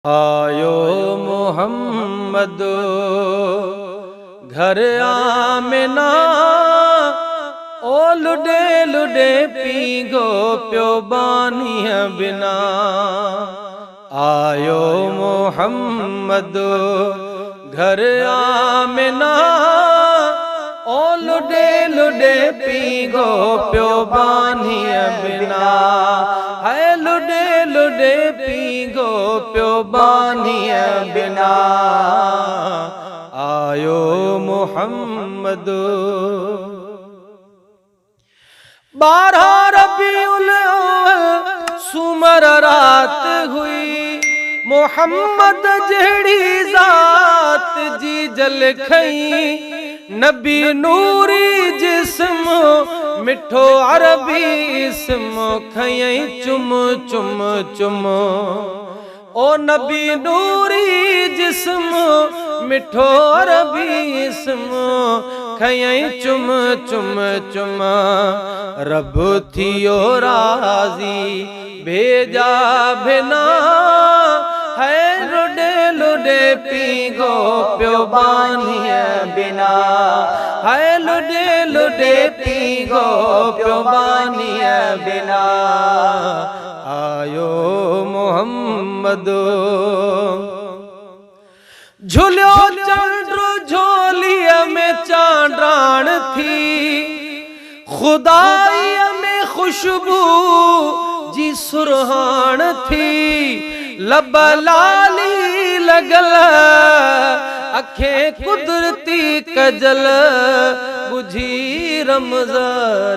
آیو محمد گھر آمنہ او لڈے لڈے پیگو پیو بانیاں بنا آیو محمد گھر آمنہ او لڈے لڈے پیگو پیو بانیاں بنا ہے لڈے لڈے پیگو پیو بانیاں بنا آیو محمد 12 ربیع الاول سمر رات ہوئی محمد جہڑی ذات جی جل کھئی نبی نوری جسم مٹھو عربی اسم کھئیں چم چم چم او نبی نوری جسم مٹھو عربی اسم کھئیں چم چم چم رب تھیو راضی بھیجا بھنا ہے لڈے لڈے پیگو پیو بانیاں بنا ہے لڈے لڈے پیگو پیو بانیاں بنا آیو محمد جھلیو چنڈر جھولیا میں چانڈران تھی خدائی میں خوشبو جی سرحان تھی لب لالی لگل اکھیں قدرتی کجل بجھی رمز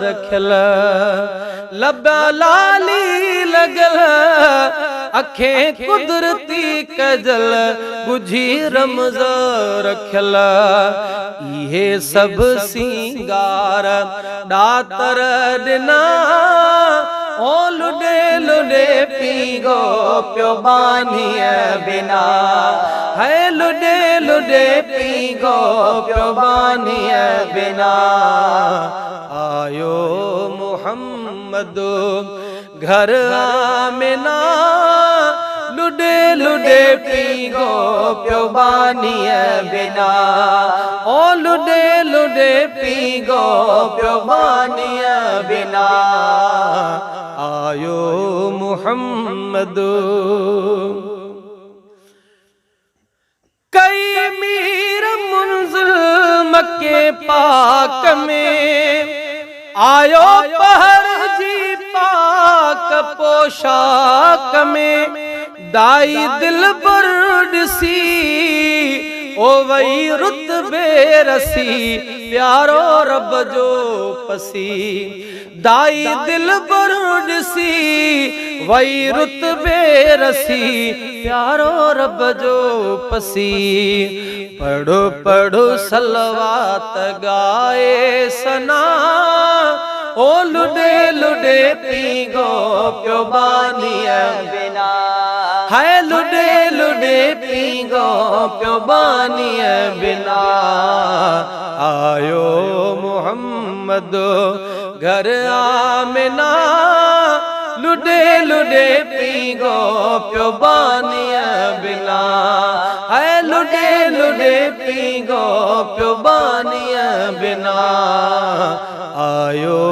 رکھل لب لالی لگل اکھیں قدرتی کجل بجھی رمز رکھل یہ سب سینگار ڈاتر ڈنا او لڈے لڈے پیگو پیو بانیاں بنا ہے لڈے لڈے پیگو پیو بانیاں بنا آیو محمد گھر آمنہ لڈے لڈے پیگو پیو بانیاں بنا او لڈے لڈے پیگو پیو بانیاں بنا آیو محمد کئی میر منزل مکے پاک میں آیو پہر جی پاک پوشاک میں دائی دل برڈ سی او وئی رتبے رسی پیارو رب جو پسی دائی دل برڈ سی وئی رتبے رسی پیارو رب جو پسی پڑھو پڑھو صلوات گائے سنا او لڈے لڈے پیگو پیو بانیاں بنا ہے لڈے لڈے پیگو پیو بانیاں بنا آیو محمد گھر آمنہ لڈے لڈے پیگو پیو بانیاں بنا ہے لڈے لڈے پیگو پیو بانیاں بنا آیو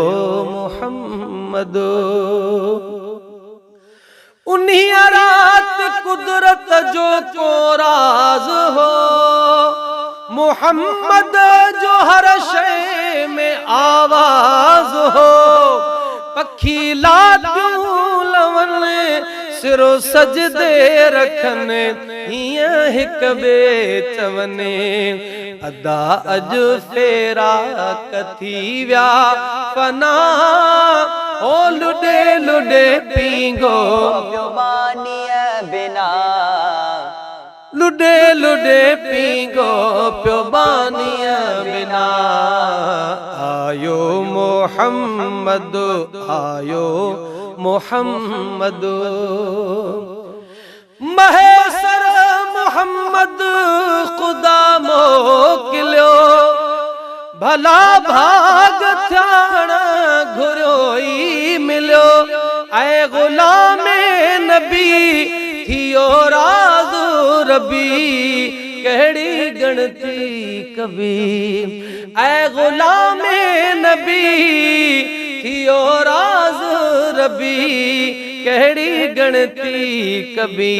محمد انہی رات قدرت جو کو راز ہو محمد جو ہر شے میں آواز ہو پکھی لاتیوں لون سرو سجدے رکھنے ہیاں ہک بے چونے ادا اج فیرا کتھی ویا فنا او لڈے لڈے پیگو پیو بانیاں بنا لڈے لڈے پیگو پیو بانیاں بنا آیو محمد آیو محمد مہیسر محمد خدا موکلیو بھلا بھاگ تھیاڻ گھریو ملیو اے غلام نبی تھیو راز ربی کہڑی گنتی کبھی اے غلام نبی تھیو راز ربی کہڑی گنتی کبھی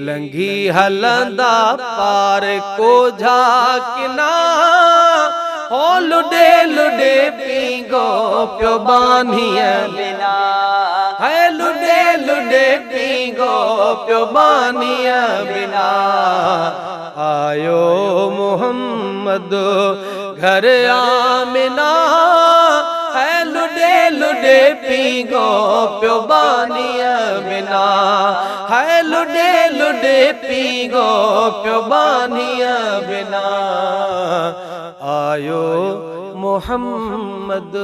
لنگھی ہلندا پار کو جھاکنا او لڈے لڈے پینگو پیو بانیا بنا ہے لڈے لڈے پینگو پیو بانیا بنا آیو محمد گھر آمنا ہے لڈے لڈے پینگو پیو بانیا بنا ہے لڈے لڈے پینگو پیو بانیا بنا آیو محمد